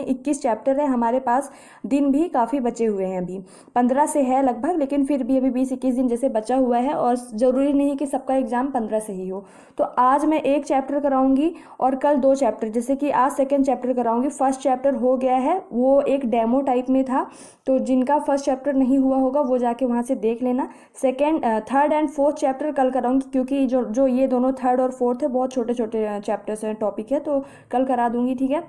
यानी 21 चैप्टर है हमारे पास। दिन भी काफ़ी बचे हुए हैं, अभी 15 से है लगभग, लेकिन फिर भी अभी 20-21 दिन जैसे बचा हुआ है, और ज़रूरी नहीं कि सबका एग्ज़ाम 15 से ही हो। तो आज मैं एक चैप्टर कराऊंगी और कल 2 चैप्टर, जैसे कि आज सेकेंड चैप्टर कराऊंगी। फर्स्ट चैप्टर हो गया है, वो एक डेमो टाइप में था, तो जिनका फर्स्ट चैप्टर नहीं हुआ होगा वो जाके वहाँ से देख लेना। Second, third and fourth chapter कल कराऊंगी, क्योंकि जो ये दोनों थर्ड और फोर्थ है बहुत छोटे छोटे चैप्टर्स हैं, टॉपिक है, तो कल करा दूंगी, ठीक है।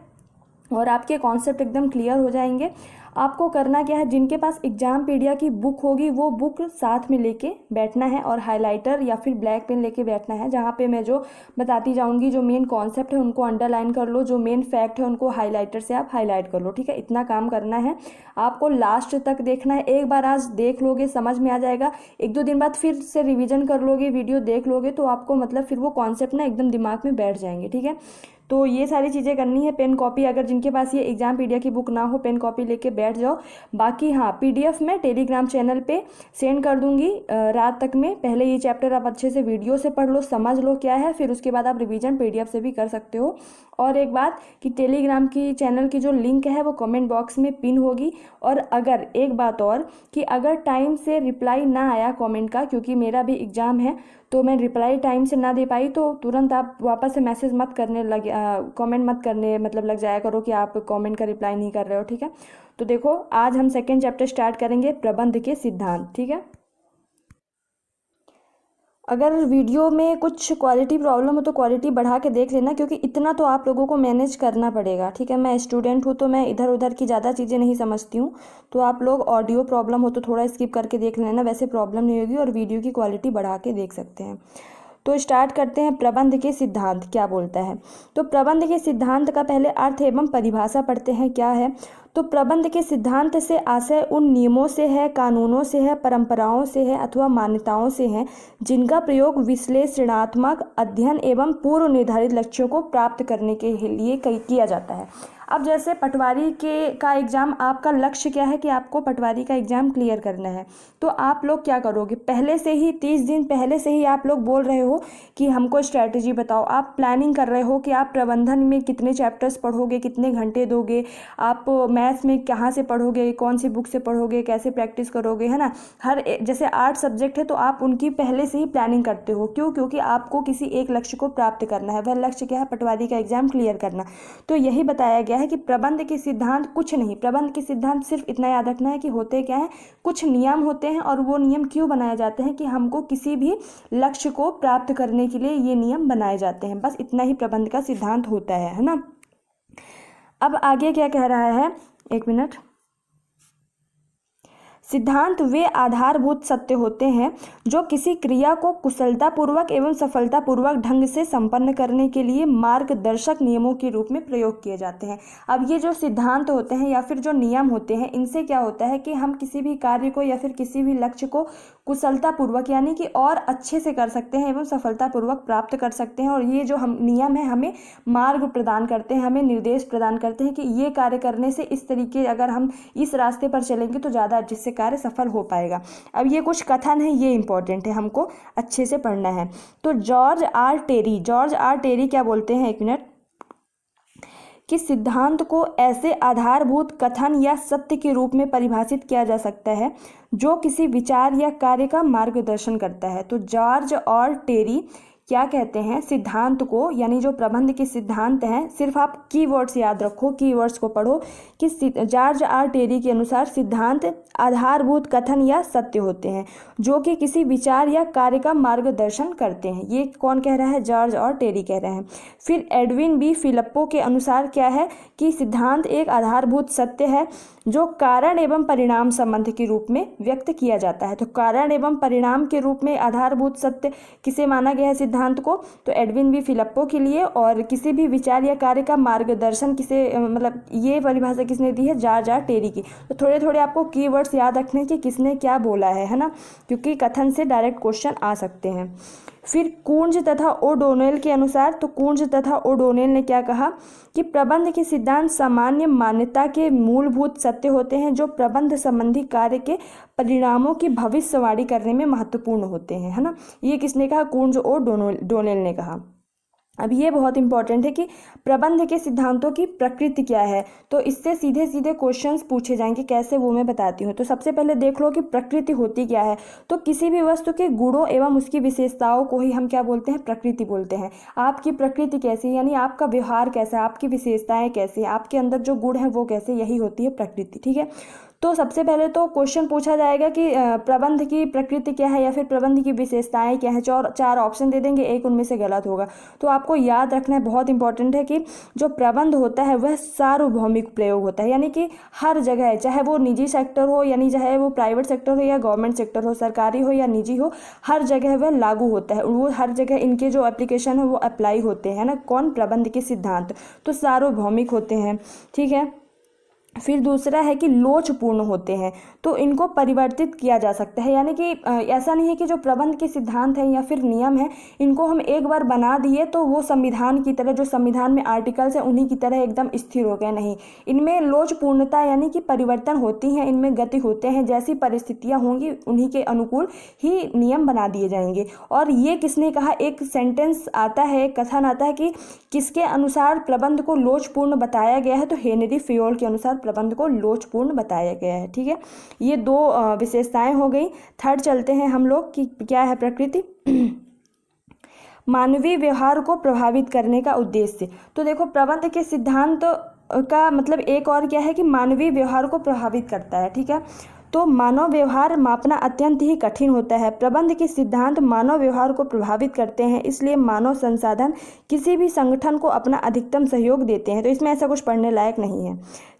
और आपके कॉन्सेप्ट एकदम क्लियर हो जाएंगे। आपको करना क्या है, जिनके पास एग्जामपीडिया की बुक होगी वो बुक साथ में लेके बैठना है, और हाइलाइटर या फिर ब्लैक पेन लेके बैठना है, जहाँ पे मैं जो बताती जाऊँगी, जो मेन कॉन्सेप्ट है उनको अंडरलाइन कर लो, जो मेन फैक्ट है उनको हाइलाइटर से आप हाईलाइट कर लो, ठीक है। इतना काम करना है आपको, लास्ट तक देखना है। एक बार आज देख लोगे समझ में आ जाएगा, 1-2 दिन बाद फिर से रिविजन कर लोगे, वीडियो देख लोगे, तो आपको मतलब फिर वो कॉन्सेप्ट ना एकदम दिमाग में बैठ जाएंगे, ठीक है। तो ये सारी चीज़ें करनी है। पेन कॉपी, अगर जिनके पास ये एग्जामपीडिया की बुक ना हो, पेन कॉपी लेके बैठ जाओ। बाकी हाँ, पीडीएफ मैं टेलीग्राम चैनल पे सेंड कर दूंगी रात तक में। पहले ये चैप्टर आप अच्छे से वीडियो से पढ़ लो, समझ लो क्या है, फिर उसके बाद आप रिवीजन पीडीएफ से भी कर सकते हो। और एक बात कि टेलीग्राम की चैनल की जो लिंक है वो कमेंट बॉक्स में पिन होगी। और अगर एक बात और, कि अगर टाइम से रिप्लाई ना आया कमेंट का, क्योंकि मेरा भी एग्ज़ाम है, तो मैं रिप्लाई टाइम से ना दे पाई, तो तुरंत आप वापस से मैसेज मत करने लगे, कमेंट मत करने मतलब लग जाया करो कि आप कमेंट का रिप्लाई नहीं कर रहे हो, ठीक है। तो देखो, आज हम सेकेंड चैप्टर स्टार्ट करेंगे, प्रबंध के सिद्धांत, ठीक है। अगर वीडियो में कुछ क्वालिटी प्रॉब्लम हो तो क्वालिटी बढ़ा के देख लेना, क्योंकि इतना तो आप लोगों को मैनेज करना पड़ेगा, ठीक है। मैं स्टूडेंट हूँ तो मैं इधर उधर की ज़्यादा चीज़ें नहीं समझती हूँ, तो आप लोग ऑडियो प्रॉब्लम हो तो थोड़ा स्किप करके देख लेना, वैसे प्रॉब्लम नहीं होगी, और वीडियो की क्वालिटी बढ़ा के देख सकते हैं। तो स्टार्ट करते हैं, प्रबंध के सिद्धांत क्या बोलता है। तो प्रबंध के सिद्धांत का पहले अर्थ एवं परिभाषा पढ़ते हैं, क्या है। तो प्रबंध के सिद्धांत से आशय उन नियमों से है, कानूनों से है, परंपराओं से है अथवा मान्यताओं से है, जिनका प्रयोग विश्लेषणात्मक अध्ययन एवं पूर्व निर्धारित लक्ष्यों को प्राप्त करने के लिए किया जाता है। अब जैसे पटवारी का एग्ज़ाम, आपका लक्ष्य क्या है कि आपको पटवारी का एग्ज़ाम क्लियर करना है, तो आप लोग क्या करोगे, पहले से ही 30 दिन पहले से ही आप लोग बोल रहे हो कि हमको स्ट्रैटेजी बताओ। आप प्लानिंग कर रहे हो कि आप प्रबंधन में कितने चैप्टर्स पढ़ोगे, कितने घंटे दोगे, आप मैथ्स में कहाँ से पढ़ोगे, कौन सी बुक से पढ़ोगे, कैसे प्रैक्टिस करोगे, है ना। जैसे 8 सब्जेक्ट है तो आप उनकी पहले से ही प्लानिंग करते हो, क्यों, क्योंकि आपको किसी एक लक्ष्य को प्राप्त करना है। वह लक्ष्य क्या है, पटवारी का एग्ज़ाम क्लियर करना। तो यही बताया गया है कि प्रबंध के सिद्धांत कुछ नहीं, प्रबंध के सिद्धांत सिर्फ इतना याद रखना है कि होते क्या है, कुछ नियम होते हैं, और वो नियम क्यों बनाए जाते हैं कि हमको किसी भी लक्ष्य को प्राप्त करने के लिए ये नियम बनाए जाते हैं, बस इतना ही प्रबंध का सिद्धांत होता है ना। अब आगे क्या कह रहा है, एक मिनट। सिद्धांत वे आधारभूत सत्य होते हैं जो किसी क्रिया को कुशलतापूर्वक एवं सफलतापूर्वक ढंग से संपन्न करने के लिए मार्गदर्शक नियमों के रूप में प्रयोग किए जाते हैं। अब ये जो सिद्धांत होते हैं या फिर जो नियम होते हैं, इनसे क्या होता है कि हम किसी भी कार्य को या फिर किसी भी लक्ष्य को कुशलतापूर्वक यानी कि और अच्छे से कर सकते हैं एवं सफलतापूर्वक प्राप्त कर सकते हैं। और ये जो हम नियम है हमें मार्ग प्रदान करते हैं, हमें निर्देश प्रदान करते हैं कि ये कार्य करने से इस तरीके, अगर हम इस रास्ते पर चलेंगे तो ज़्यादा अच्छे से कार्य सफल हो पाएगा। अब ये कुछ कथन है, ये इंपॉर्टेंट है, हमको अच्छे से पढ़ना है। तो जॉर्ज आर टेरी क्या बोलते हैं, एक मिनट, कि सिद्धांत को ऐसे आधारभूत कथन या सत्य के रूप में परिभाषित किया जा सकता है जो किसी विचार या कार्य का मार्गदर्शन करता है। तो जॉर्ज और टेरी क्या कहते हैं, सिद्धांत को, यानी जो प्रबंध के सिद्धांत हैं, सिर्फ आप कीवर्ड्स याद रखो, कीवर्ड्स को पढ़ो, कि जॉर्ज आर टेरी के अनुसार सिद्धांत आधारभूत कथन या सत्य होते हैं जो कि किसी विचार या कार्य का मार्गदर्शन करते हैं। ये कौन कह रहा है, जॉर्ज और टेरी कह रहे हैं। फिर एडविन बी फिलिप्पो के अनुसार क्या है कि सिद्धांत एक आधारभूत सत्य है जो कारण एवं परिणाम संबंध के रूप में व्यक्त किया जाता है। तो कारण एवं परिणाम के रूप में आधारभूत सत्य किसे माना गया है सिद्धांत को, तो एडविन बी फिलिप्पो के लिए। और किसी भी विचार या कार्य का मार्गदर्शन किसे, मतलब ये परिभाषा किसने दी है, जॉर्ज आर टेरी की। तो थोड़े थोड़े आपको कीवर्ड्स याद रखने कि किसने क्या बोला है ना, क्योंकि कथन से डायरेक्ट क्वेश्चन आ सकते हैं। फिर कूंज तथा ओडोनेल के अनुसार, तो कूंज तथा ओडोनेल ने क्या कहा कि प्रबंध के सिद्धांत सामान्य मान्यता के मूलभूत सत्य होते हैं जो प्रबंध संबंधी कार्य के परिणामों की भविष्यवाणी करने में महत्वपूर्ण होते हैं, है ना। ये किसने कहा, कूंज और डोनेल ने कहा। अब ये बहुत इंपॉर्टेंट है कि प्रबंध के सिद्धांतों की प्रकृति क्या है, तो इससे सीधे सीधे क्वेश्चंस पूछे जाएंगे। कैसे, वो मैं बताती हूँ। तो सबसे पहले देख लो कि प्रकृति होती क्या है। तो किसी भी वस्तु के गुणों एवं उसकी विशेषताओं को ही हम क्या बोलते हैं, प्रकृति बोलते हैं। आपकी प्रकृति कैसी है, यानी आपका व्यवहार कैसा है, आपकी विशेषताएं कैसी है, आपके अंदर जो गुण है वो कैसे, यही होती है प्रकृति। ठीक है। तो सबसे पहले तो क्वेश्चन पूछा जाएगा कि प्रबंध की प्रकृति क्या है या फिर प्रबंध की विशेषताएं क्या हैं। चार ऑप्शन दे देंगे, एक उनमें से गलत होगा। तो आपको याद रखना है, बहुत इंपॉर्टेंट है, कि जो प्रबंध होता है वह सार्वभौमिक प्रयोग होता है, यानी कि हर जगह है, चाहे वो निजी सेक्टर हो, यानी चाहे वो प्राइवेट सेक्टर हो या गवर्नमेंट सेक्टर हो, सरकारी हो या निजी हो, हर जगह वह लागू होता है। वो हर जगह इनके जो एप्लीकेशन है वो अप्लाई होते हैं ना। कौन, प्रबंध के सिद्धांत, तो सार्वभौमिक होते हैं। ठीक है। फिर दूसरा है कि लोचपूर्ण होते हैं, तो इनको परिवर्तित किया जा सकता है, यानी कि ऐसा नहीं है कि जो प्रबंध के सिद्धांत हैं या फिर नियम है, इनको हम एक बार बना दिए तो वो संविधान की तरह, जो संविधान में आर्टिकल्स हैं उन्हीं की तरह एकदम स्थिर हो गए। नहीं, इनमें लोचपूर्णता यानी कि परिवर्तन होती हैं, इनमें गति होते हैं। जैसी परिस्थितियाँ होंगी उन्हीं के अनुकूल ही नियम बना दिए जाएंगे। और ये किसने कहा, एक सेंटेंस आता है, एक कथन आता है कि किसके अनुसार प्रबंध को लोचपूर्ण बताया गया है, तो हेनरी फेयोल के अनुसार प्रबंध को लोचपूर्ण बताया गया है। ठीक है। ये दो विशेषताएं हो गई। थर्ड चलते हैं हम लोग कि क्या है प्रकृति। मानवीय व्यवहार को प्रभावित करने का उद्देश्य। तो देखो, प्रबंध के सिद्धांत का मतलब एक और क्या है कि मानवीय व्यवहार को प्रभावित करता है। ठीक है। तो मानव व्यवहार मापना अत्यंत ही कठिन होता है। प्रबंध के सिद्धांत मानव व्यवहार को प्रभावित करते हैं, इसलिए मानव संसाधन किसी भी संगठन को अपना अधिकतम सहयोग देते हैं। तो इसमें ऐसा कुछ पढ़ने लायक नहीं है।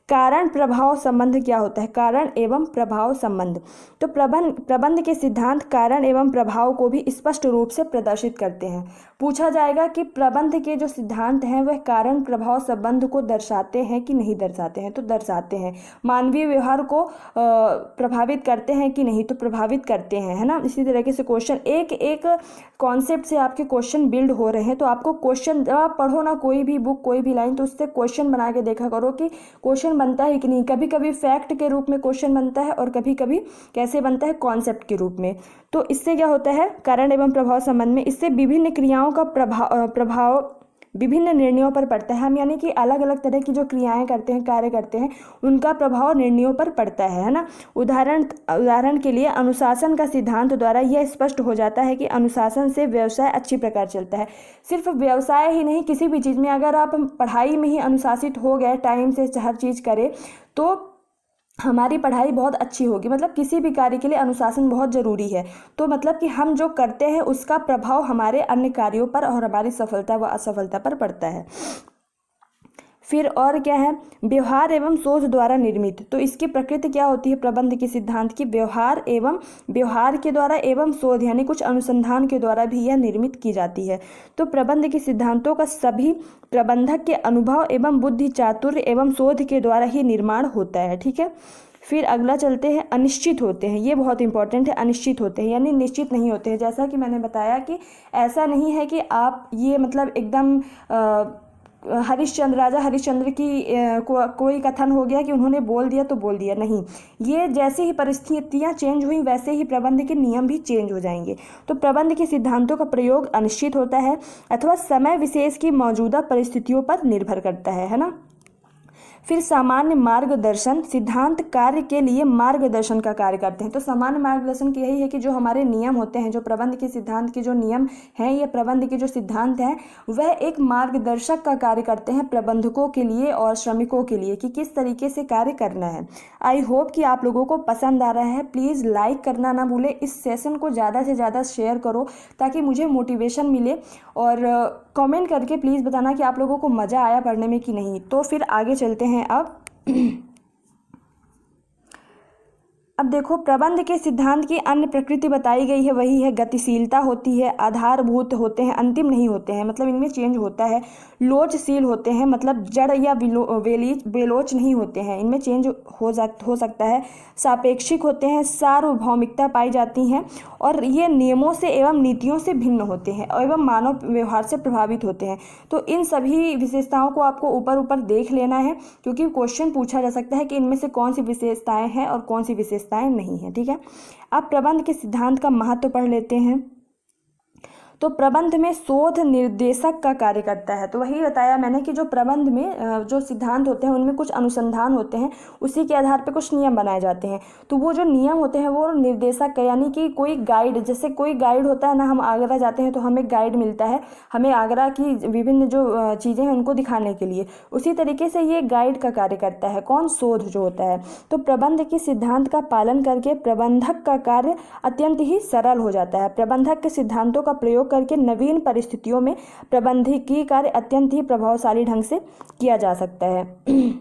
कारण प्रभाव संबंध क्या होता है, कारण एवं प्रभाव संबंध। तो प्रबंध के सिद्धांत कारण एवं प्रभाव को भी स्पष्ट रूप से प्रदर्शित करते हैं। पूछा जाएगा कि प्रबंध के जो सिद्धांत हैं वह कारण प्रभाव संबंध को दर्शाते हैं कि नहीं दर्शाते हैं, तो दर्शाते हैं। मानवीय व्यवहार को प्रभावित करते हैं कि नहीं, तो प्रभावित करते हैं, है ना। इसी तरीके से क्वेश्चन, एक एक कॉन्सेप्ट से आपके क्वेश्चन बिल्ड हो रहे हैं। तो आपको क्वेश्चन, जब आप पढ़ो ना कोई भी बुक, कोई भी लाइन, तो उससे क्वेश्चन बना के देखा करो कि क्वेश्चन बनता है कि नहीं। कभी कभी फैक्ट के रूप में क्वेश्चन बनता है और कभी कभी कैसे बनता है, कॉन्सेप्ट के रूप में। तो इससे क्या होता है, कारण एवं प्रभाव संबंध में, इससे विभिन्न क्रियाओं का प्रभाव विभिन्न निर्णयों पर पड़ता है। हम यानी कि अलग अलग तरह की जो क्रियाएं करते हैं, कार्य करते हैं, उनका प्रभाव निर्णयों पर पड़ता है ना। उदाहरण के लिए अनुशासन का सिद्धांत द्वारा यह स्पष्ट हो जाता है कि अनुशासन से व्यवसाय अच्छी प्रकार चलता है। सिर्फ व्यवसाय ही नहीं, किसी भी चीज़ में अगर आप पढ़ाई में ही अनुशासित हो गए, टाइम से हर चीज़ करें, तो हमारी पढ़ाई बहुत अच्छी होगी। मतलब किसी भी कार्य के लिए अनुशासन बहुत ज़रूरी है। तो मतलब कि हम जो करते हैं उसका प्रभाव हमारे अन्य कार्यों पर और हमारी सफलता व असफलता पर पड़ता है। फिर और क्या है, व्यवहार एवं शोध द्वारा निर्मित। तो इसकी प्रकृति क्या होती है प्रबंध के सिद्धांत की, व्यवहार के द्वारा एवं शोध यानी कुछ अनुसंधान के द्वारा भी यह निर्मित की जाती है। तो प्रबंध के सिद्धांतों का सभी प्रबंधक के अनुभव एवं बुद्धि चातुर्य एवं शोध के द्वारा ही निर्माण होता है। ठीक है। फिर अगला चलते हैं, अनिश्चित होते हैं। ये बहुत इंपॉर्टेंट है, अनिश्चित होते हैं यानी निश्चित नहीं होते हैं। जैसा कि मैंने बताया कि ऐसा नहीं है कि आप ये मतलब एकदम राजा हरिश्चंद्र की कोई कथन हो गया कि उन्होंने बोल दिया तो बोल दिया, नहीं। ये जैसे ही परिस्थितियाँ चेंज हुई वैसे ही प्रबंध के नियम भी चेंज हो जाएंगे। तो प्रबंध के सिद्धांतों का प्रयोग अनिश्चित होता है अथवा समय विशेष की मौजूदा परिस्थितियों पर निर्भर करता है ना। फिर सामान्य मार्गदर्शन सिद्धांत कार्य के लिए मार्गदर्शन का कार्य करते हैं। तो सामान्य मार्गदर्शन की यही है कि जो हमारे नियम होते हैं, जो प्रबंध के सिद्धांत के जो नियम हैं, ये प्रबंध के जो सिद्धांत हैं वह एक मार्गदर्शक का कार्य करते हैं प्रबंधकों के लिए और श्रमिकों के लिए कि किस तरीके से कार्य करना है। आई होप कि आप लोगों को पसंद आ रहा है। प्लीज़ लाइक करना ना भूलें, इस सेशन को ज़्यादा से ज़्यादा शेयर करो ताकि मुझे मोटिवेशन मिले, और कमेंट करके प्लीज़ बताना कि आप लोगों को मज़ा आया पढ़ने में कि नहीं। तो फिर आगे चलते हैं अब देखो, प्रबंध के सिद्धांत की अन्य प्रकृति बताई गई है, वही है गतिशीलता होती है, आधारभूत होते हैं, अंतिम नहीं होते हैं, मतलब इनमें चेंज होता है, लोचशील होते हैं, मतलब जड़ या बेलोच नहीं होते हैं, इनमें चेंज हो सकता है, सापेक्षिक होते हैं, सार्वभौमिकता पाई जाती हैं, और ये नियमों से एवं नीतियों से भिन्न होते हैं एवं मानव व्यवहार से प्रभावित होते हैं। तो इन सभी विशेषताओं को आपको ऊपर देख लेना है, क्योंकि क्वेश्चन पूछा जा सकता है कि इनमें से कौन सी विशेषताएं हैं और कौन सी विशेषताएं नहीं है। ठीक है। अब प्रबंध के सिद्धांत का महत्व पढ़ लेते हैं। तो प्रबंध में शोध निर्देशक का कार्य करता है। तो वही बताया मैंने कि जो प्रबंध में जो सिद्धांत होते हैं उनमें कुछ अनुसंधान होते हैं, उसी के आधार पर कुछ नियम बनाए जाते हैं। तो वो जो नियम होते हैं वो निर्देशक का, यानी कि कोई गाइड, जैसे कोई गाइड होता है ना, हम आगरा जाते हैं तो हमें गाइड मिलता है हमें आगरा की विभिन्न जो चीज़ें हैं उनको दिखाने के लिए, उसी तरीके से ये गाइड का कार्य करता है। कौन? शोध जो होता है। तो प्रबंध के सिद्धांत का पालन करके प्रबंधक का कार्य अत्यंत ही सरल हो जाता है। प्रबंधक के सिद्धांतों का प्रयोग करके नवीन परिस्थितियों में प्रबंधकीय कार्य अत्यंत ही प्रभावशाली ढंग से किया जा सकता है।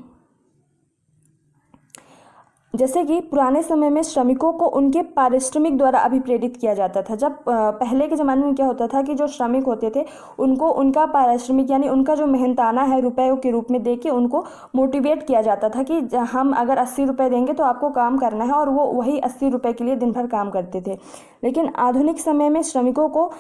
जैसे कि पुराने समय में श्रमिकों को उनके पारिश्रमिक द्वारा अभिप्रेरित किया जाता था। जब पहले के ज़माने में क्या होता था कि जो श्रमिक होते थे उनको उनका पारिश्रमिक यानी उनका जो मेहनताना है रुपयों के रूप में देके उनको मोटिवेट किया जाता था कि हम अगर 80 रुपये देंगे तो आपको काम करना है, और वो वही 80 रुपये के लिए दिन भर काम करते थे। लेकिन आधुनिक समय में श्रमिकों को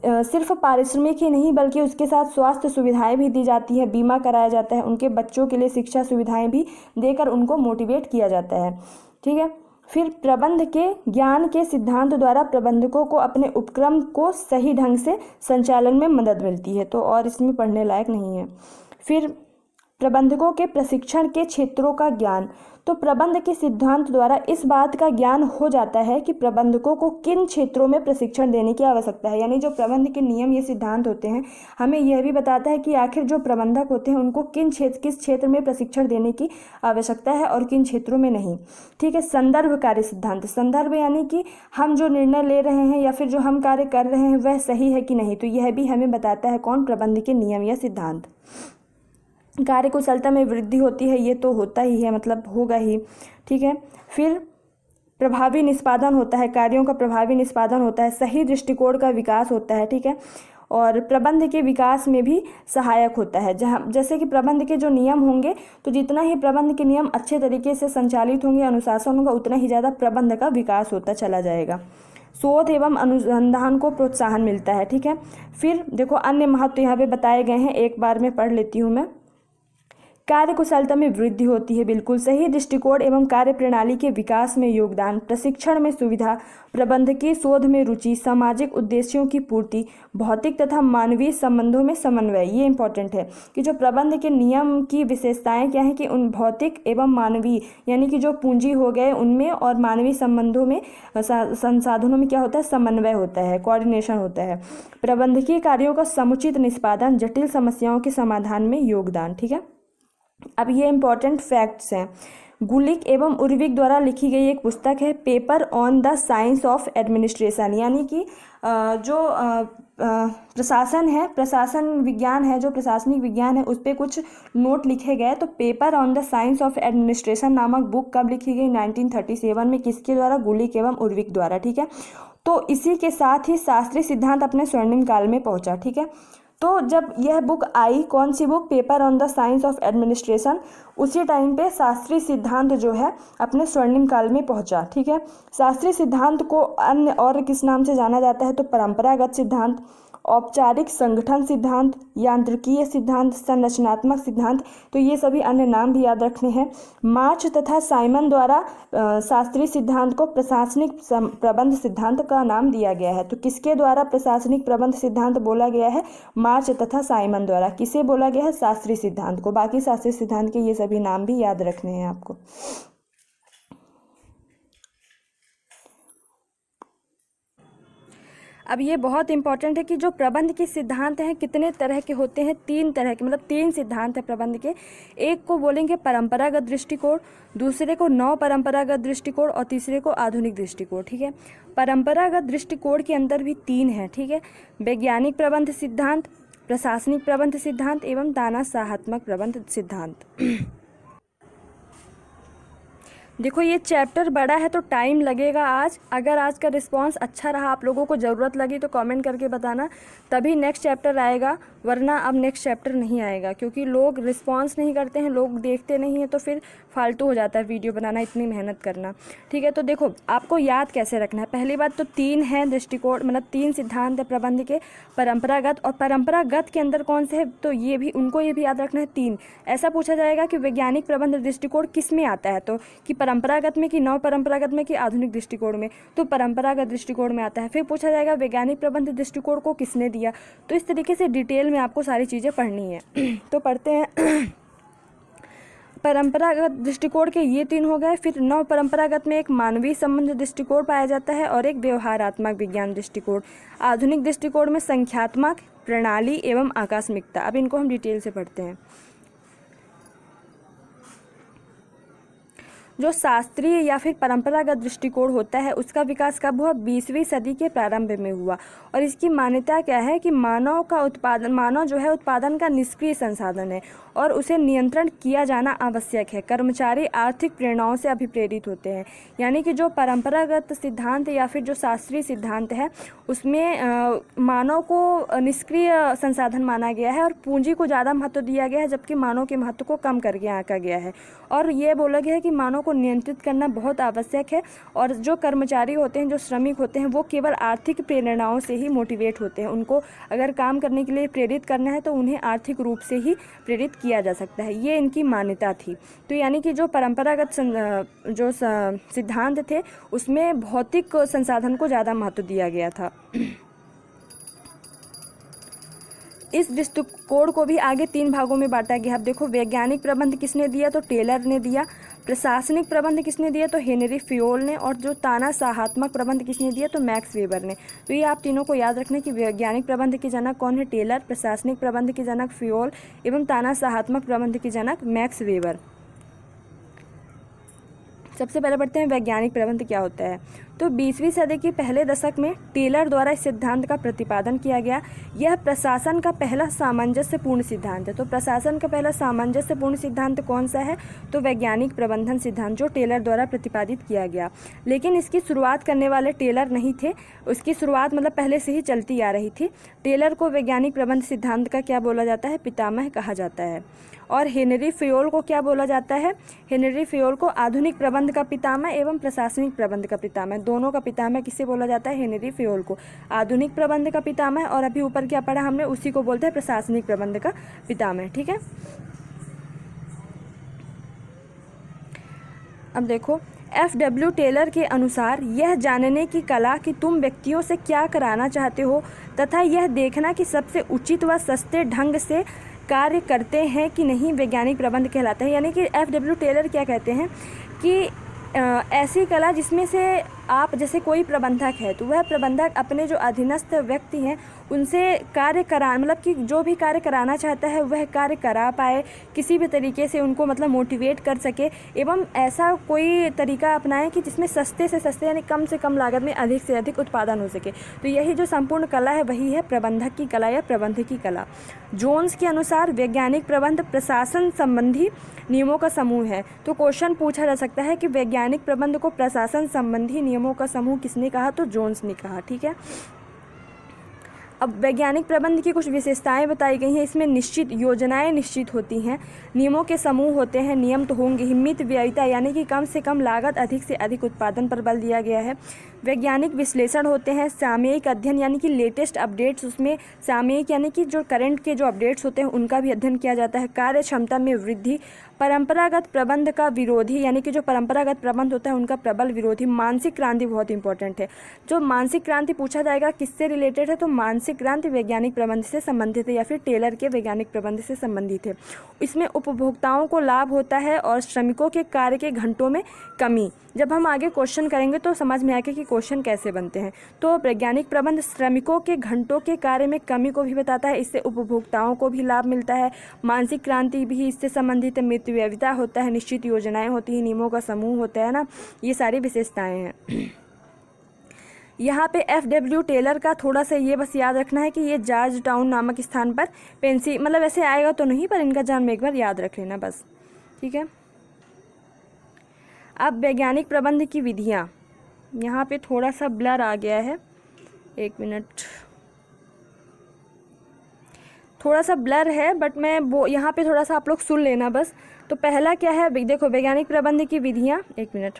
सिर्फ पारिश्रमिक ही नहीं बल्कि उसके साथ स्वास्थ्य सुविधाएं भी दी जाती है, बीमा कराया जाता है, उनके बच्चों के लिए शिक्षा सुविधाएं भी देकर उनको मोटिवेट किया जाता है। ठीक है। फिर प्रबंध के ज्ञान के सिद्धांत द्वारा प्रबंधकों को अपने उपक्रम को सही ढंग से संचालन में मदद मिलती है, तो और इसमें पढ़ने लायक नहीं है। फिर प्रबंधकों के प्रशिक्षण के क्षेत्रों का ज्ञान। तो प्रबंध के सिद्धांत द्वारा इस बात का ज्ञान हो जाता है कि प्रबंधकों को किन क्षेत्रों में प्रशिक्षण देने की आवश्यकता है। यानी जो प्रबंध के नियम ये सिद्धांत होते हैं हमें यह भी बताता है कि आखिर जो प्रबंधक होते हैं उनको किस क्षेत्र में प्रशिक्षण देने की आवश्यकता है और किन क्षेत्रों में नहीं। ठीक है। संदर्भ कार्य सिद्धांत। संदर्भ यानी कि हम जो निर्णय ले रहे हैं या फिर जो हम कार्य कर रहे हैं वह सही है कि नहीं, तो यह भी हमें बताता है कौन? प्रबंध के नियम या सिद्धांत। कार्य कुशलता में वृद्धि होती है, ये तो होता ही है, मतलब होगा ही। ठीक है। फिर प्रभावी निष्पादन होता है, कार्यों का प्रभावी निष्पादन होता है, सही दृष्टिकोण का विकास होता है। ठीक है। और प्रबंध के विकास में भी सहायक होता है। जैसे कि प्रबंध के जो नियम होंगे तो जितना ही प्रबंध के नियम अच्छे तरीके से संचालित होंगे, अनुशासन होगा, उतना ही ज़्यादा प्रबंध का विकास होता चला जाएगा। शोध एवं अनुसंधान को प्रोत्साहन मिलता है। ठीक है। फिर देखो अन्य महत्व यहाँ पे बताए गए हैं, एक बार में पढ़ लेती हूँ मैं। कार्य कुशलता में वृद्धि होती है, बिल्कुल सही दृष्टिकोण एवं कार्य प्रणाली के विकास में योगदान, प्रशिक्षण में सुविधा, प्रबंधकीय शोध में रुचि, सामाजिक उद्देश्यों की पूर्ति, भौतिक तथा मानवीय संबंधों में समन्वय। ये इंपॉर्टेंट है कि जो प्रबंध के नियम की विशेषताएं क्या है कि उन भौतिक एवं मानवीय यानी कि जो पूंजी हो गए उनमें और मानवीय संबंधों में संसाधनों में क्या होता है? समन्वय होता है, कोऑर्डिनेशन होता है। प्रबंधकीय कार्यों का समुचित निष्पादन, जटिल समस्याओं के समाधान में योगदान। ठीक है। अब ये इंपॉर्टेंट फैक्ट्स हैं। गुलिक एवं उर्विक द्वारा लिखी गई एक पुस्तक है paper on the science of administration, यानी कि जो प्रशासन है, प्रशासन विज्ञान है, जो प्रशासनिक विज्ञान है उस पर कुछ नोट लिखे गए। तो paper on the science of administration नामक बुक कब लिखी गई? 1937 में। किसके द्वारा? गुलिक एवं उर्विक द्वारा। ठीक है। तो इसी के साथ ही शास्त्रीय सिद्धांत अपने स्वर्णिम काल में पहुंचा। ठीक है। तो जब यह बुक आई, कौन सी book? Paper on the science of administration, उसी टाइम पे शास्त्रीय सिद्धांत जो है अपने स्वर्णिम काल में पहुंचा। ठीक है। शास्त्रीय सिद्धांत को अन्य और किस नाम से जाना जाता है? तो परंपरागत सिद्धांत, औपचारिक संगठन सिद्धांत, यांत्रिकीय सिद्धांत, संरचनात्मक सिद्धांत। तो ये सभी अन्य नाम भी याद रखने हैं। मार्च तथा साइमन द्वारा शास्त्रीय सिद्धांत को प्रशासनिक प्रबंध सिद्धांत का नाम दिया गया है। तो किसके द्वारा प्रशासनिक प्रबंध सिद्धांत बोला गया है? मार्च तथा साइमन द्वारा। किसे बोला गया है? शास्त्रीय सिद्धांत को। बाकी शास्त्रीय सिद्धांत के ये सभी नाम भी याद रखने हैं आपको। अब ये बहुत इंपॉर्टेंट है कि जो प्रबंध के सिद्धांत हैं कितने तरह के होते हैं? 3 तरह के, मतलब 3 सिद्धांत है प्रबंध के। एक को बोलेंगे परंपरागत दृष्टिकोण, दूसरे को नव परंपरागत दृष्टिकोण और तीसरे को आधुनिक दृष्टिकोण। ठीक है। परंपरागत दृष्टिकोण के अंदर भी 3 है। ठीक है। वैज्ञानिक प्रबंध सिद्धांत, प्रशासनिक प्रबंध सिद्धांत एवं तानाशाहात्मक प्रबंध सिद्धांत। देखो ये चैप्टर बड़ा है तो टाइम लगेगा आज। अगर आज का रिस्पांस अच्छा रहा, आप लोगों को ज़रूरत लगी तो कमेंट करके बताना, तभी नेक्स्ट चैप्टर आएगा वरना अब नेक्स्ट चैप्टर नहीं आएगा, क्योंकि लोग रिस्पॉन्स नहीं करते हैं, लोग देखते नहीं हैं, तो फिर फालतू हो जाता है वीडियो बनाना, इतनी मेहनत करना। ठीक है, तो देखो आपको याद कैसे रखना है। पहली बात तो 3 है दृष्टिकोण, मतलब 3 सिद्धांत है प्रबंध के, परंपरागत और परंपरागत के अंदर कौन से है, तो ये भी उनको ये भी याद रखना है 3। ऐसा पूछा जाएगा कि वैज्ञानिक प्रबंध दृष्टिकोण किस में आता है, तो कि परंपरागत में, कि नव परंपरागत में, कि आधुनिक दृष्टिकोण में, तो परंपरागत दृष्टिकोण में आता है। फिर पूछा जाएगा वैज्ञानिक प्रबंध दृष्टिकोण को किसने दिया, तो इस तरीके से डिटेल में आपको सारी चीज़ें पढ़नी है। तो पढ़ते हैं। परंपरागत दृष्टिकोण के ये 3 हो गए। फिर नव परंपरागत में एक मानवीय संबंध दृष्टिकोण पाया जाता है और एक व्यवहारात्मक विज्ञान दृष्टिकोण। आधुनिक दृष्टिकोण में संख्यात्मक, प्रणाली एवं आकस्मिकता। अब इनको हम डिटेल से पढ़ते हैं। जो शास्त्रीय या फिर परंपरागत दृष्टिकोण होता है उसका विकास कब हुआ, 20वीं सदी के प्रारंभ में हुआ। और इसकी मान्यता क्या है कि मानव जो है उत्पादन का निष्क्रिय संसाधन है और उसे नियंत्रण किया जाना आवश्यक है। कर्मचारी आर्थिक प्रेरणाओं से अभिप्रेरित होते हैं। यानी कि जो परंपरागत सिद्धांत या फिर जो शास्त्रीय सिद्धांत है उसमें मानव को निष्क्रिय संसाधन माना गया है और पूंजी को ज़्यादा महत्व दिया गया है, जबकि मानव के महत्व को कम करके आंका गया है। और ये बोला गया है कि मानव को नियंत्रित करना बहुत आवश्यक है और जो कर्मचारी होते हैं, जो श्रमिक होते हैं, वो केवल आर्थिक प्रेरणाओं से ही मोटिवेट होते हैं। उनको अगर काम करने के लिए प्रेरित करना है तो उन्हें आर्थिक रूप से ही प्रेरित किया जा सकता है। ये इनकी मान्यता थी। तो यानी कि जो परंपरागत जो सिद्धांत थे उसमें भौतिक संसाधन को ज़्यादा महत्व दिया गया था। इस दृष्टिकोण को भी आगे 3 भागों में बांटा गया। अब देखो वैज्ञानिक प्रबंध किसने दिया, तो टेलर ने दिया। प्रशासनिक प्रबंध किसने दिया, तो हेनरी फ्योल ने। और जो तानाशाहात्मक प्रबंध किसने दिया, तो मैक्स वेबर ने। तो ये आप तीनों को याद रखना कि वैज्ञानिक प्रबंध के जनक कौन है, टेलर। प्रशासनिक प्रबंध के जनक फ्योल एवं तानाशाहात्मक प्रबंध के जनक मैक्स वेबर। सबसे पहले पढ़ते हैं वैज्ञानिक प्रबंध क्या होता है। तो 20वीं सदी के पहले दशक में टेलर द्वारा इस सिद्धांत का प्रतिपादन किया गया। यह प्रशासन का पहला सामंजस्यपूर्ण सिद्धांत है। तो प्रशासन का पहला सामंजस्यपूर्ण सिद्धांत कौन सा है, तो वैज्ञानिक प्रबंधन सिद्धांत, जो टेलर द्वारा प्रतिपादित किया गया। लेकिन इसकी शुरुआत करने वाले टेलर नहीं थे, उसकी शुरुआत मतलब पहले से ही चलती आ रही थी। टेलर को वैज्ञानिक प्रबंध सिद्धांत का क्या बोला जाता है, पितामह कहा जाता है। और हेनरी फ्योल को क्या बोला जाता है, हेनरी फ्योल को आधुनिक प्रबंध का पितामह एवं प्रशासनिक प्रबंध का पितामह, दोनों का पितामह किसे बोला जाता है, हेनरी फ्योल को। आधुनिक प्रबंध का पितामह और अभी ऊपर क्या पढ़ा हमने, उसी को बोलते हैं प्रशासनिक प्रबंध का पितामह। ठीक है, अब देखो FW टेलर के अनुसार यह जानने की कला कि तुम व्यक्तियों से क्या कराना चाहते हो तथा यह देखना कि सबसे उचित व सस्ते ढंग से कार्य करते हैं कि नहीं, वैज्ञानिक प्रबंध कहलाता है। यानी कि FW टेलर क्या कहते हैं कि ऐसी कला जिसमें से आप, जैसे कोई प्रबंधक है तो वह प्रबंधक अपने जो अधीनस्थ व्यक्ति हैं उनसे कार्य करा, मतलब कि जो भी कार्य कराना चाहता है वह कार्य करा पाए, किसी भी तरीके से उनको मतलब मोटिवेट कर सके, एवं ऐसा कोई तरीका अपनाएं कि जिसमें सस्ते से सस्ते यानी कम से कम लागत में अधिक से अधिक उत्पादन हो सके। तो यही जो संपूर्ण कला है वही है प्रबंधक की कला या प्रबंधक की कला। जोन्स के अनुसार वैज्ञानिक प्रबंध प्रशासन संबंधी नियमों का समूह है। तो क्वेश्चन पूछा जा सकता है कि वैज्ञानिक प्रबंध को प्रशासन संबंधी नियमों का समूह किसने कहा, तो जोन्स ने कहा। ठीक है, अब वैज्ञानिक प्रबंध की कुछ विशेषताएं बताई गई हैं। इसमें निश्चित योजनाएं निश्चित होती हैं, नियमों के समूह होते हैं, नियम तो होंगे, हिम्मित व्ययिता यानी कि कम से कम लागत, अधिक से अधिक उत्पादन पर बल दिया गया है। वैज्ञानिक विश्लेषण होते हैं, सामयिक अध्ययन यानी कि लेटेस्ट अपडेट्स, उसमें सामयिक यानी कि जो करंट के जो अपडेट्स होते हैं उनका भी अध्ययन किया जाता है। कार्य क्षमता में वृद्धि, परंपरागत प्रबंध का विरोधी यानी कि जो परंपरागत प्रबंध होता है उनका प्रबल विरोधी। मानसिक क्रांति बहुत इंपॉर्टेंट है। जो मानसिक क्रांति पूछा जाएगा किससे रिलेटेड है, तो मानसिक क्रांति वैज्ञानिक प्रबंध से संबंधित है या फिर टेलर के वैज्ञानिक प्रबंध से संबंधित है। इसमें उपभोक्ताओं को लाभ होता है और श्रमिकों के कार्य के घंटों में कमी। जब हम आगे क्वेश्चन करेंगे तो समझ में आएगा कि क्वेश्चन कैसे बनते हैं। तो वैज्ञानिक प्रबंध श्रमिकों के घंटों के कार्य में कमी को भी बताता है, इससे उपभोक्ताओं को भी लाभ मिलता है। मानसिक क्रांति भी इससे संबंधित है, मृत्युव्ययिता होता है, निश्चित योजनाएं होती हैं, नियमों का समूह होता है ना, ये सारी विशेषताएं हैं। यहाँ पे FW टेलर का थोड़ा सा ये बस याद रखना है कि ये जॉर्ज टाउन नामक स्थान पर मतलब ऐसे आएगा तो नहीं, पर इनका जन्म एक बार याद रख लेना बस। ठीक है, अब वैज्ञानिक प्रबंध की विधियाँ, यहाँ पे थोड़ा सा ब्लर आ गया है, एक मिनट। थोड़ा सा ब्लर है, बट मैं वो यहाँ पे थोड़ा सा आप लोग सुन लेना बस। तो पहला क्या है, देखो वैज्ञानिक प्रबंध की विधियाँ, एक मिनट।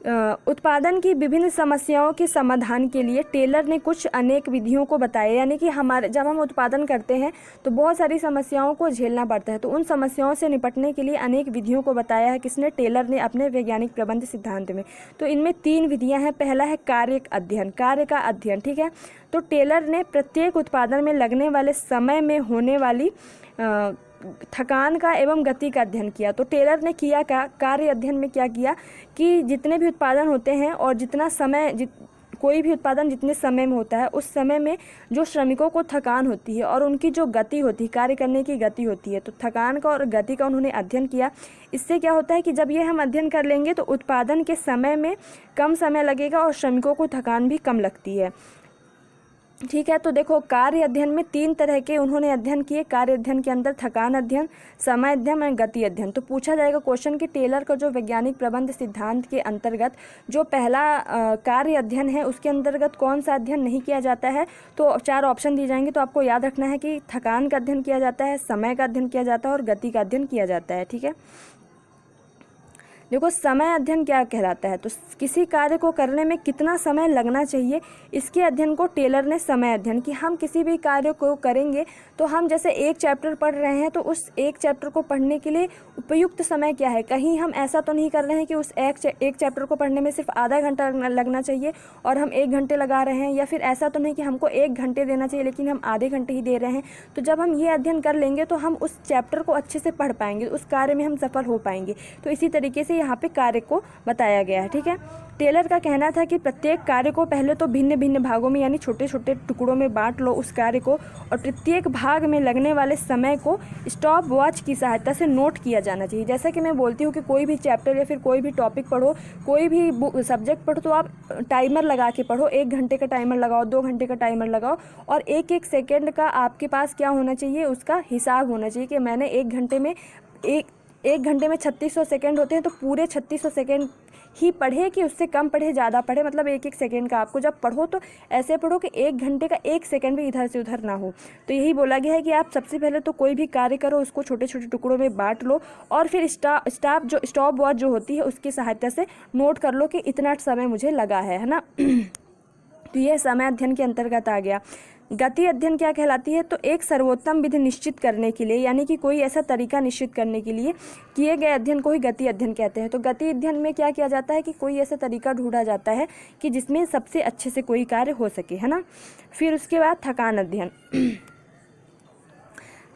उत्पादन की विभिन्न समस्याओं के समाधान के लिए टेलर ने कुछ अनेक विधियों को बताया, यानी कि हमारे जब हम उत्पादन करते हैं तो बहुत सारी समस्याओं को झेलना पड़ता है, तो उन समस्याओं से निपटने के लिए अनेक विधियों को बताया है किसने, टेलर ने अपने वैज्ञानिक प्रबंध सिद्धांत में। तो इनमें 3 विधियां हैं। पहला है कार्य अध्ययन, कार्य का अध्ययन, ठीक है। तो टेलर ने प्रत्येक उत्पादन में लगने वाले समय में होने वाली थकान का एवं गति का अध्ययन किया। तो टेलर ने किया क्या, कार्य अध्ययन में क्या किया कि जितने भी उत्पादन होते हैं और जितना समय कोई भी उत्पादन जितने समय में होता है उस समय में जो श्रमिकों को थकान होती है और उनकी जो गति होती है, कार्य करने की गति होती है, तो थकान का और गति का उन्होंने अध्ययन किया। इससे क्या होता है कि जब ये हम अध्ययन कर लेंगे तो उत्पादन के समय में कम समय लगेगा और श्रमिकों को थकान भी कम लगती है, ठीक है। तो देखो कार्य अध्ययन में 3 तरह के उन्होंने अध्ययन किए। कार्य अध्ययन के अंदर थकान अध्ययन, समय अध्ययन और गति अध्ययन। तो पूछा जाएगा क्वेश्चन कि टेलर का जो वैज्ञानिक प्रबंध सिद्धांत के अंतर्गत जो पहला कार्य अध्ययन है उसके अंतर्गत कौन सा अध्ययन नहीं किया जाता है। तो 4 ऑप्शन दिए जाएंगे, तो आपको याद रखना है कि थकान का अध्ययन किया जाता है, समय का अध्ययन किया जाता है और गति का अध्ययन किया जाता है, ठीक है। देखो समय अध्ययन क्या कहलाता है, तो किसी कार्य को करने में कितना समय लगना चाहिए, इसके अध्ययन को टेलर ने समय अध्ययन, कि हम किसी भी कार्य को करेंगे तो हम जैसे एक चैप्टर पढ़ रहे हैं तो उस एक चैप्टर को पढ़ने के लिए उपयुक्त समय क्या है। कहीं हम ऐसा तो नहीं कर रहे हैं कि उस एक चैप्टर को पढ़ने में सिर्फ आधा घंटा लगना चाहिए और हम 1 घंटे लगा रहे हैं, या फिर ऐसा तो नहीं कि हमको 1 घंटे देना चाहिए लेकिन हम आधे घंटे ही दे रहे हैं। तो जब हम ये अध्ययन कर लेंगे तो हम उस चैप्टर को अच्छे से पढ़ पाएंगे, उस कार्य में हम सफल हो पाएंगे। तो इसी तरीके से यहाँ पे कार्य को बताया गया है, ठीक है। टेलर का कहना था कि प्रत्येक कार्य को पहले तो भिन्न भिन्न भागों में यानी छोटे छोटे टुकड़ों में बांट लो उस कार्य को, और प्रत्येक भाग में लगने वाले समय को स्टॉप वॉच की सहायता से नोट किया जाना चाहिए। जैसा कि मैं बोलती हूँ कि कोई भी चैप्टर या फिर कोई भी टॉपिक पढ़ो, कोई भी सब्जेक्ट पढ़ो, तो आप टाइमर लगा के पढ़ो। 1 घंटे का टाइमर लगाओ, 2 घंटे का टाइमर लगाओ, और एक सेकेंड का आपके पास क्या होना चाहिए, उसका हिसाब होना चाहिए कि मैंने 1 घंटे में 3600 सेकेंड होते हैं तो पूरे 3600 सेकेंड ही पढ़े कि उससे कम पढ़े, ज़्यादा पढ़े, मतलब 1 सेकेंड का आपको जब पढ़ो तो ऐसे पढ़ो कि 1 घंटे का 1 सेकेंड भी इधर से उधर ना हो। तो यही बोला गया है कि आप सबसे पहले तो कोई भी कार्य करो उसको छोटे छोटे टुकड़ों में बांट लो, और फिर स्टॉप वॉच जो होती है उसकी सहायता से नोट कर लो कि इतना समय मुझे लगा है ना। तो यह समय अध्ययन के अंतर्गत आ गया। गति अध्ययन क्या कहलाती है, तो एक सर्वोत्तम विधि निश्चित करने के लिए, यानी कि कोई ऐसा तरीका निश्चित करने के लिए किए गए अध्ययन को ही गति अध्ययन कहते हैं। तो गति अध्ययन में क्या किया जाता है कि कोई ऐसा तरीका ढूंढा जाता है कि जिसमें सबसे अच्छे से कोई कार्य हो सके, है ना। फिर उसके बाद थकान अध्ययन।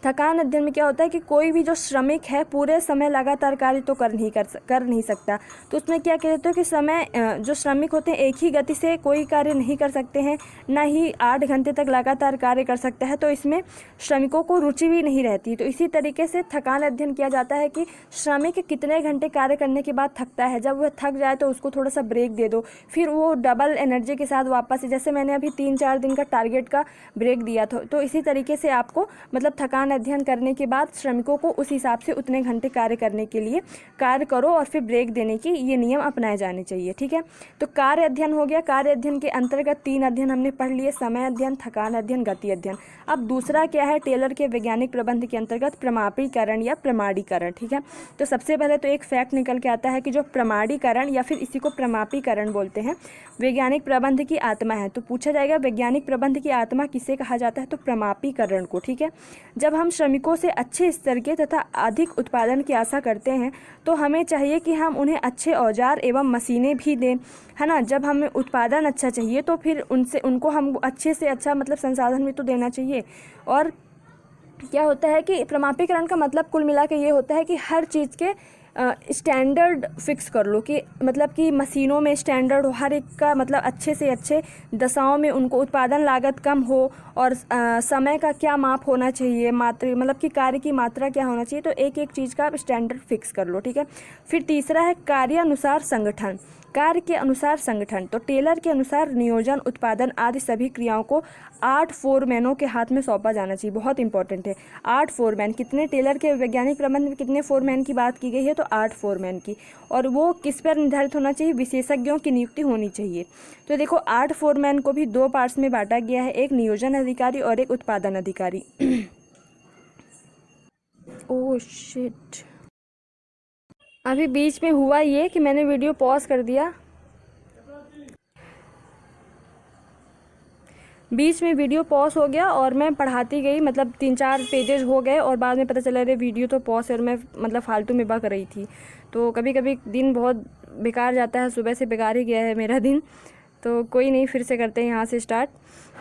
थकान अध्ययन में क्या होता है कि कोई भी जो श्रमिक है पूरे समय लगातार कार्य तो कर नहीं सकता। तो उसमें क्या कहते हैं कि समय जो श्रमिक होते हैं एक ही गति से कोई कार्य नहीं कर सकते हैं, ना ही 8 घंटे तक लगातार कार्य कर सकता है, तो इसमें श्रमिकों को रुचि भी नहीं रहती। तो इसी तरीके से थकान अध्ययन किया जाता है कि श्रमिक कितने घंटे कार्य करने के बाद थकता है, जब वह थक जाए तो उसको थोड़ा सा ब्रेक दे दो, फिर वो डबल एनर्जी के साथ वापस, जैसे मैंने अभी 3-4 दिन का टारगेट का ब्रेक दिया था, तो इसी तरीके से आपको मतलब थकान अध्ययन करने के बाद श्रमिकों को उस हिसाब से उतने घंटे कार्य करने के लिए कार्य करो और फिर ब्रेक देने की ये नियम अपनाए जाने चाहिए, ठीक है। तो कार्य अध्ययन हो गया। कार्य अध्ययन के अंतर्गत 3 अध्ययन हमने पढ़ लिए, समय अध्ययन, थकान अध्ययन, गति अध्ययन। अब दूसरा क्या है टेलर के वैज्ञानिक प्रबंध के अंतर्गत, प्रमाणीकरण या प्रमाणीकरण, ठीक है। तो सबसे पहले तो एक फैक्ट निकल के आता है कि जो प्रमाणीकरण या फिर इसी को प्रमाणीकरण बोलते हैं, वैज्ञानिक प्रबंध की आत्मा है। तो पूछा जाएगा वैज्ञानिक प्रबंध की आत्मा किसे कहा जाता है, तो प्रमाणीकरण को, ठीक है। जब हम श्रमिकों से अच्छे स्तर के तथा अधिक उत्पादन की आशा करते हैं तो हमें चाहिए कि हम उन्हें अच्छे औजार एवं मशीनें भी दें, है ना। जब हमें उत्पादन अच्छा चाहिए तो फिर उनको हम अच्छे से अच्छा मतलब संसाधन भी तो देना चाहिए। और क्या होता है कि प्रमाणीकरण का मतलब कुल मिला के ये होता है कि हर चीज़ के स्टैंडर्ड फिक्स कर लो, कि मतलब कि मशीनों में स्टैंडर्ड हो, हर एक का मतलब अच्छे से अच्छे दशाओं में उनको उत्पादन लागत कम हो, और समय का क्या माप होना चाहिए, मात्रा मतलब कि कार्य की मात्रा क्या होना चाहिए, तो एक एक चीज़ का स्टैंडर्ड फिक्स कर लो, ठीक है। फिर तीसरा है कार्यानुसार संगठन। कार्य के अनुसार संगठन, तो टेलर के अनुसार नियोजन, उत्पादन आदि सभी क्रियाओं को 8 फोरमैनों के हाथ में सौंपा जाना चाहिए। बहुत इंपॉर्टेंट है, 8 फोरमैन। कितने टेलर के वैज्ञानिक प्रबंध में कितने फोरमैन की बात की गई है, तो 8 फोरमैन की। और वो किस पर निर्धारित होना चाहिए, विशेषज्ञों की नियुक्ति होनी चाहिए। तो देखो 8 फोरमैन को भी 2 पार्ट्स में बांटा गया है, एक नियोजन अधिकारी और एक उत्पादन अधिकारी। ओह शिट, अभी बीच में हुआ ये कि मैंने वीडियो पॉज कर दिया, बीच में वीडियो पॉज हो गया और मैं पढ़ाती गई, मतलब 3-4 पेजेस हो गए और बाद में पता चला अरे वीडियो तो पॉज है और मैं मतलब फालतू में बक रही थी। तो कभी कभी दिन बहुत बेकार जाता है, सुबह से बेकार ही गया है मेरा दिन। तो कोई नहीं, फिर से करते हैं यहाँ से स्टार्ट।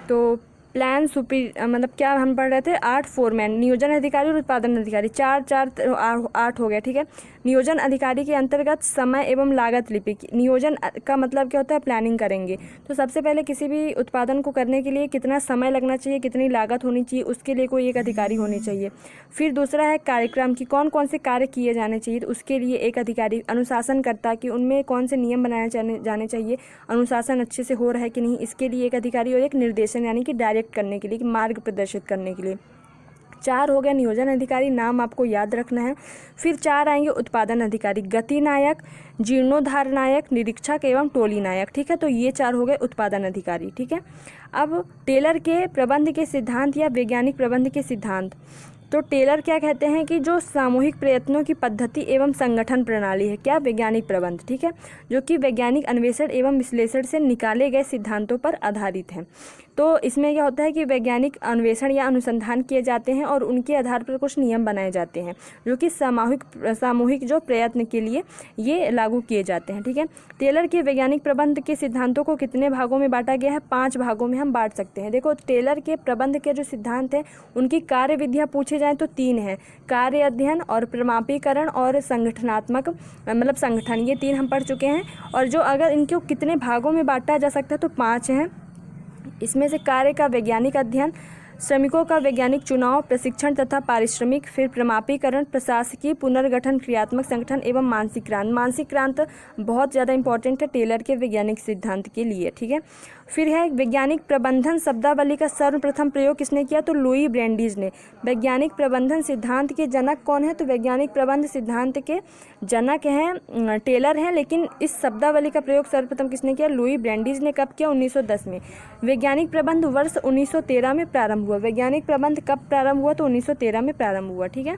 तो प्लान मतलब क्या हम पढ़ रहे थे, 8 फोरमैन, नियोजन अधिकारी और उत्पादन अधिकारी, 8 हो गया, ठीक है। नियोजन अधिकारी के अंतर्गत समय एवं लागत लिपि। नियोजन का मतलब क्या होता है, प्लानिंग करेंगे। तो सबसे पहले किसी भी उत्पादन को करने के लिए कितना समय लगना चाहिए, कितनी लागत होनी चाहिए, उसके लिए कोई एक अधिकारी होने चाहिए। फिर दूसरा है कार्यक्रम की, कौन कौन से कार्य किए जाने चाहिए, तो उसके लिए एक अधिकारी। अनुशासनकर्ता की, उनमें कौन से नियम बनाए जाने चाहिए, अनुशासन अच्छे से हो रहा है कि नहीं, इसके लिए एक अधिकारी। और एक निर्देशन यानी कि डायरेक्ट करने के लिए, कि मार्ग प्रदर्शित करने के लिए। 4 हो गया नियोजन अधिकारी, नाम आपको याद रखना है। फिर 4 आएंगे उत्पादन अधिकारी, गति नायक, जीर्णोद्धार नायक, निरीक्षक एवं टोली नायक, ठीक है। तो ये 4 हो गए उत्पादन अधिकारी, ठीक है। अब टेलर के प्रबंध के सिद्धांत या वैज्ञानिक प्रबंध के सिद्धांत। तो टेलर क्या कहते हैं कि जो सामूहिक प्रयत्नों की पद्धति एवं संगठन प्रणाली है, क्या, वैज्ञानिक प्रबंध, ठीक है, जो कि वैज्ञानिक अन्वेषण एवं विश्लेषण से निकाले गए सिद्धांतों पर आधारित है। तो इसमें क्या होता है कि वैज्ञानिक अन्वेषण या अनुसंधान किए जाते हैं और उनके आधार पर कुछ नियम बनाए जाते हैं, जो कि सामूहिक जो प्रयत्न के लिए ये लागू किए जाते हैं, ठीक है। टेलर के वैज्ञानिक प्रबंध के सिद्धांतों को कितने भागों में बांटा गया है, 5 भागों में हम बांट सकते हैं। देखो टेलर के प्रबंध के जो सिद्धांत हैं उनकी कार्य विधियाँ पूछे जाएँ तो 3 है, कार्य अध्ययन और प्रमापीकरण और संगठनात्मक मतलब संगठन, ये 3 हम पढ़ चुके हैं। और जो अगर इनको कितने भागों में बांटा जा सकता है तो 5 हैं। इसमें से कार्य का वैज्ञानिक अध्ययन, श्रमिकों का वैज्ञानिक चुनाव, प्रशिक्षण तथा पारिश्रमिक, फिर प्रमापीकरण, प्रशासकीय पुनर्गठन, क्रियात्मक संगठन एवं मानसिक क्रांत। मानसिक क्रांत बहुत ज़्यादा इंपॉर्टेंट है टेलर के वैज्ञानिक सिद्धांत के लिए, ठीक है। फिर है वैज्ञानिक प्रबंधन शब्दावली का सर्वप्रथम प्रयोग किसने किया, तो लुई ब्रेंडिज ने। वैज्ञानिक प्रबंधन सिद्धांत के जनक कौन है, तो वैज्ञानिक प्रबंध सिद्धांत के जनक हैं टेलर हैं, लेकिन इस शब्दावली का प्रयोग सर्वप्रथम किसने किया, लुई ब्रेंडिज ने। कब किया, 1910 में। वैज्ञानिक प्रबंध वर्ष 1913 में प्रारंभ हुआ। वैज्ञानिक प्रबंध कब प्रारंभ हुआ, तो 1913 में प्रारंभ हुआ, ठीक है।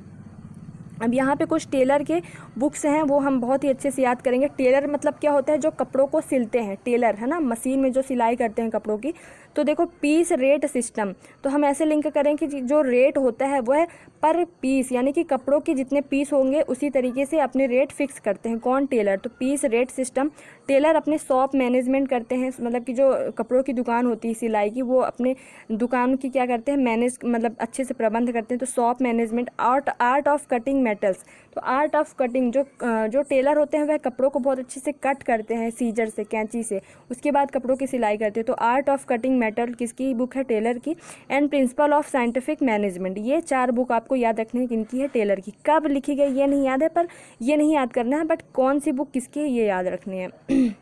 अब यहाँ पे कुछ टेलर के बुक्स हैं, वो हम बहुत ही अच्छे से याद करेंगे। टेलर मतलब क्या होता है, जो कपड़ों को सिलते हैं, टेलर है ना, मशीन में जो सिलाई करते हैं कपड़ों की। तो देखो पीस रेट सिस्टम, तो हम ऐसे लिंक करें कि जो रेट होता है वो है पर पीस, यानी कि कपड़ों के जितने पीस होंगे उसी तरीके से अपने रेट फिक्स करते हैं। कौन, टेलर। तो पीस रेट सिस्टम। टेलर अपने शॉप मैनेजमेंट करते हैं, मतलब कि जो कपड़ों की दुकान होती है सिलाई की, वो अपने दुकान की क्या करते हैं, मैनेज, मतलब अच्छे से प्रबंध करते हैं। तो shop management. Art of cutting metals, तो आर्ट ऑफ कटिंग, जो टेलर होते हैं वह कपड़ों को बहुत अच्छे से कट करते हैं सीजर से, कैंची से, उसके बाद कपड़ों की सिलाई करते हैं। तो आर्ट ऑफ कटिंग मेटल किसकी बुक है, टेलर की। And principle of scientific management, ये 4 बुक आपको याद रखनी है, किनकी है, टेलर की। कब लिखी गई ये नहीं याद है, पर ये नहीं याद करना है, बट कौन सी बुक किसकी है ये याद रखनी है।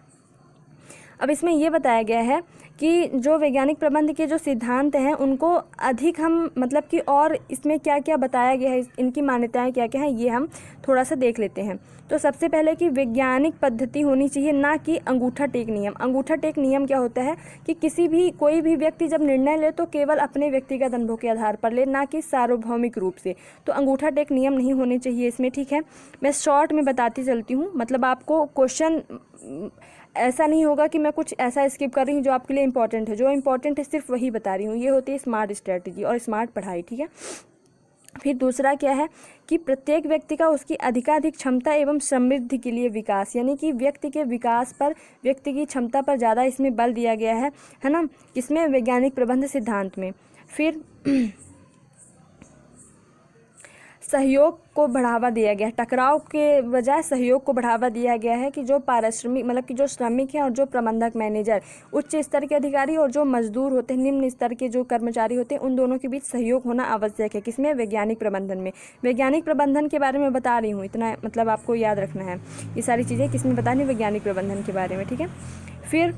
अब इसमें ये बताया गया है कि जो वैज्ञानिक प्रबंध के जो सिद्धांत हैं उनको अधिक हम मतलब कि और इसमें क्या क्या बताया गया है, इनकी मान्यताएं क्या क्या हैं, ये हम थोड़ा सा देख लेते हैं। तो सबसे पहले कि वैज्ञानिक पद्धति होनी चाहिए, ना कि अंगूठा टेक नियम। अंगूठा टेक नियम क्या होता है कि कोई भी व्यक्ति जब निर्णय ले तो केवल अपने व्यक्तिगत अनुभव के आधार पर ले, ना कि सार्वभौमिक रूप से। तो अंगूठा टेक नियम नहीं होने चाहिए इसमें, ठीक है। मैं शॉर्ट में बताती चलती हूँ, मतलब आपको क्वेश्चन ऐसा नहीं होगा कि मैं कुछ ऐसा स्किप कर रही हूँ जो आपके लिए इंपॉर्टेंट है। जो इंपॉर्टेंट है सिर्फ वही बता रही हूँ। ये होती है स्मार्ट स्ट्रेटजी और स्मार्ट पढ़ाई, ठीक है। फिर दूसरा क्या है कि प्रत्येक व्यक्ति का उसकी अधिकाधिक क्षमता एवं समृद्धि के लिए विकास, यानी कि व्यक्ति के विकास पर, व्यक्ति की क्षमता पर ज़्यादा इसमें बल दिया गया है ना, इसमें वैज्ञानिक प्रबंध सिद्धांत में। फिर सहयोग को बढ़ावा दिया गया है। टकराव के बजाय सहयोग को बढ़ावा दिया गया है कि जो पारिश्रमिक मतलब कि जो श्रमिक हैं और जो प्रबंधक मैनेजर उच्च स्तर के अधिकारी और जो मजदूर होते हैं निम्न स्तर के जो कर्मचारी होते हैं उन दोनों के बीच सहयोग होना आवश्यक है। किसमें? वैज्ञानिक प्रबंधन में। वैज्ञानिक प्रबंधन के बारे में बता रही हूँ, इतना मतलब आपको याद रखना है। ये सारी चीज़ें किसमें बता रही? वैज्ञानिक प्रबंधन के बारे में, ठीक है। फिर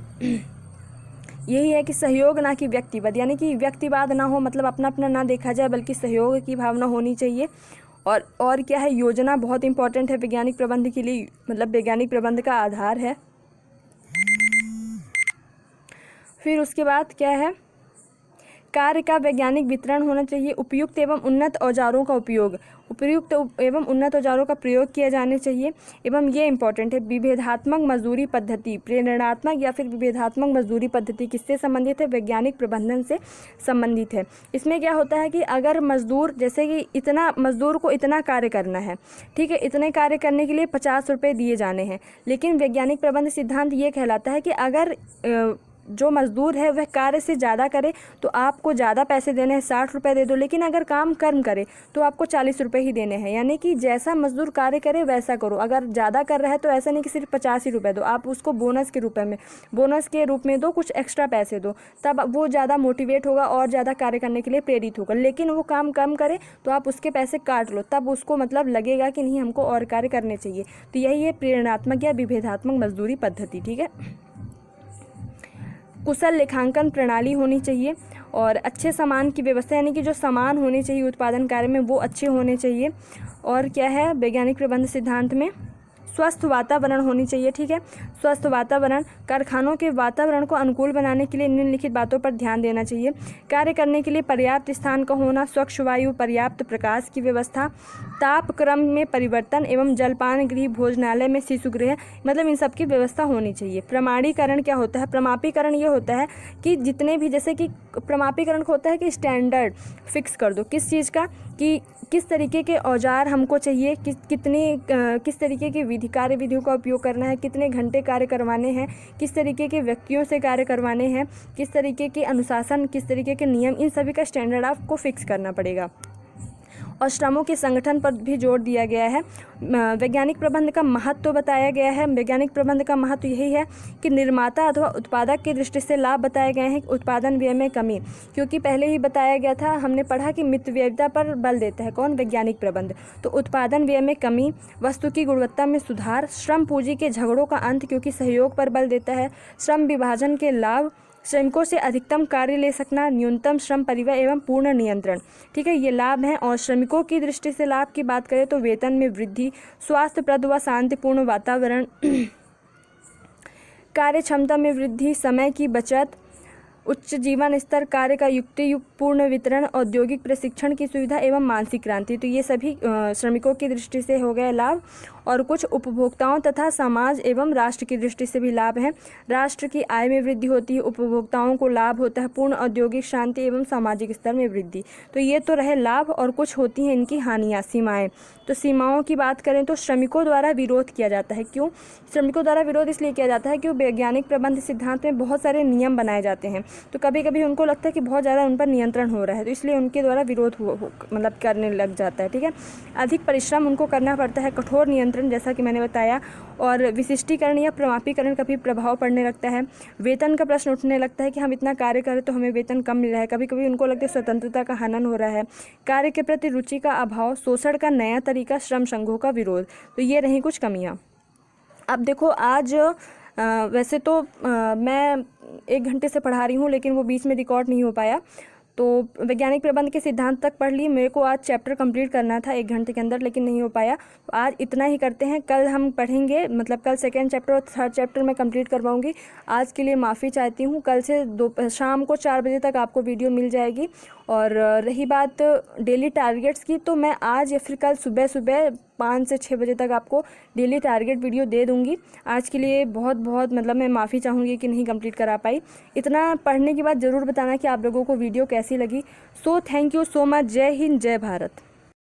यही है कि सहयोग ना कि व्यक्तिवाद, यानी कि व्यक्तिवाद ना हो, मतलब अपना अपना ना देखा जाए बल्कि सहयोग की भावना होनी चाहिए। और क्या है? योजना बहुत इंपॉर्टेंट है वैज्ञानिक प्रबंध के लिए, मतलब वैज्ञानिक प्रबंध का आधार है। फिर उसके बाद क्या है? कार्य का वैज्ञानिक वितरण होना चाहिए। उपयुक्त एवं उन्नत औजारों का उपयोग, उपयुक्त एवं उन्नत औजारों का प्रयोग किया जाने चाहिए। एवं ये इंपॉर्टेंट है, विभेदात्मक मजदूरी पद्धति, प्रेरणात्मक या फिर विभेदात्मक मजदूरी पद्धति किससे संबंधित है? वैज्ञानिक प्रबंधन से संबंधित है। इसमें क्या होता है कि अगर मजदूर, जैसे कि इतना मजदूर को इतना कार्य करना है, ठीक है, इतने कार्य करने के लिए 50 रुपये दिए जाने हैं, लेकिन वैज्ञानिक प्रबंध सिद्धांत ये कहलाता है कि अगर जो मजदूर है वह कार्य से ज़्यादा करे तो आपको ज़्यादा पैसे देने हैं, 60 रुपये दे दो, लेकिन अगर काम कम करे तो आपको 40 रुपये ही देने हैं। यानी कि जैसा मजदूर कार्य करे वैसा करो। अगर ज़्यादा कर रहा है तो ऐसा नहीं कि सिर्फ 50 ही रुपये दो, आप उसको बोनस के रूप में दो, कुछ एक्स्ट्रा पैसे दो, तब वो ज़्यादा मोटिवेट होगा और ज़्यादा कार्य करने के लिए प्रेरित होगा। लेकिन वो काम कम करे तो आप उसके पैसे काट लो, तब उसको मतलब लगेगा कि नहीं हमको और कार्य करने चाहिए। तो यही है प्रेरणात्मक या विभेदात्मक मजदूरी पद्धति, ठीक है। कुशल लेखांकन प्रणाली होनी चाहिए और अच्छे सामान की व्यवस्था, यानी कि जो सामान होने चाहिए उत्पादन कार्य में वो अच्छे होने चाहिए। और क्या है? वैज्ञानिक प्रबंध सिद्धांत में स्वस्थ वातावरण होनी चाहिए, ठीक है। स्वस्थ वातावरण, कारखानों के वातावरण को अनुकूल बनाने के लिए निम्नलिखित बातों पर ध्यान देना चाहिए। कार्य करने के लिए पर्याप्त स्थान का होना, स्वच्छ वायु, पर्याप्त प्रकाश की व्यवस्था, तापक्रम में परिवर्तन एवं जलपान गृह, भोजनालय में शिशु गृह, मतलब इन सब की व्यवस्था होनी चाहिए। प्रमाणीकरण क्या होता है? प्रमापीकरण ये होता है कि जितने भी, जैसे कि प्रमापीकरण होता है कि स्टैंडर्ड फिक्स कर दो किस चीज़ का, कि किस तरीके के औजार हमको चाहिए, किस तरीके की कार्य विधियों का उपयोग करना है, कितने घंटे कार्य करवाने हैं, किस तरीके के व्यक्तियों से कार्य करवाने हैं, किस तरीके के अनुशासन, किस तरीके के नियम, इन सभी का स्टैंडर्ड आपको फिक्स करना पड़ेगा। और श्रमों के संगठन पर भी जोर दिया गया है। वैज्ञानिक प्रबंध का महत्व बताया गया है। वैज्ञानिक प्रबंध का महत्व यही है कि निर्माता अथवा उत्पादक की दृष्टि से लाभ बताए गए हैं। उत्पादन व्यय में कमी, क्योंकि पहले ही बताया गया था, हमने पढ़ा कि मितव्ययिता पर बल देता है कौन? वैज्ञानिक प्रबंध। तो उत्पादन व्यय में कमी, वस्तु की गुणवत्ता में सुधार, श्रम पूंजी के झगड़ों का अंत, क्योंकि सहयोग पर बल देता है, श्रम विभाजन के लाभ, श्रमिकों से अधिकतम कार्य ले सकना, न्यूनतम श्रम परिव्यय एवं पूर्ण नियंत्रण, ठीक है, ये लाभ हैं। और श्रमिकों की दृष्टि से लाभ की बात करें तो वेतन में वृद्धि, स्वास्थ्यप्रद व शांतिपूर्ण वातावरण, कार्य क्षमता में वृद्धि, समय की बचत, उच्च जीवन स्तर, कार्य का युक्तिपूर्ण वितरण, औद्योगिक प्रशिक्षण की सुविधा एवं मानसिक क्रांति। तो ये सभी श्रमिकों की दृष्टि से हो गए लाभ। और कुछ उपभोक्ताओं तथा समाज एवं राष्ट्र की दृष्टि से भी लाभ हैं। राष्ट्र की आय में वृद्धि होती है, उपभोक्ताओं को लाभ होता है, पूर्ण औद्योगिक शांति एवं सामाजिक स्तर में वृद्धि। तो ये तो रहे लाभ, और कुछ होती हैं इनकी हानियाँ, सीमाएँ। तो सीमाओं की बात करें तो श्रमिकों द्वारा विरोध किया जाता है। क्यों श्रमिकों द्वारा विरोध इसलिए किया जाता है कि वैज्ञानिक प्रबंध सिद्धांत में बहुत सारे नियम बनाए जाते हैं, तो कभी कभी उनको लगता है कि बहुत ज़्यादा उन पर नियंत्रण हो रहा है, तो इसलिए उनके द्वारा विरोध मतलब करने लग जाता है, ठीक है। अधिक परिश्रम उनको करना पड़ता है, कठोर नियंत्रण जैसा कि मैंने बताया, और विशिष्टीकरण या प्रमापीकरण का भी प्रभाव पड़ने लगता है। वेतन का प्रश्न उठने लगता है कि हम इतना कार्य करें तो हमें वेतन कम मिल रहा है, कभी कभी उनको लगता है स्वतंत्रता का हनन हो रहा है। कार्य के प्रति रुचि का अभाव, शोषण का नया तरीका, श्रम संघों का विरोध। तो ये रही कुछ कमियाँ। अब देखो आज वैसे तो मैं 1 घंटे से पढ़ा रही हूँ, लेकिन वो बीच में रिकॉर्ड नहीं हो पाया, तो वैज्ञानिक प्रबंध के सिद्धांत तक पढ़ लिए। मेरे को आज चैप्टर कंप्लीट करना था 1 घंटे के अंदर, लेकिन नहीं हो पाया। तो आज इतना ही करते हैं, कल हम पढ़ेंगे, मतलब कल 2nd चैप्टर और 3rd चैप्टर मैं कंप्लीट करवाऊंगी। आज के लिए माफ़ी चाहती हूँ। कल से शाम को 4 बजे तक आपको वीडियो मिल जाएगी। और रही बात डेली टारगेट्स की, तो मैं आज या फिर कल सुबह 5 से 6 बजे तक आपको डेली टारगेट वीडियो दे दूंगी। आज के लिए बहुत बहुत मतलब मैं माफ़ी चाहूँगी कि नहीं कंप्लीट करा पाई। इतना पढ़ने के बाद ज़रूर बताना कि आप लोगों को वीडियो कैसी लगी। So thank you so much. जय हिंद, जय भारत।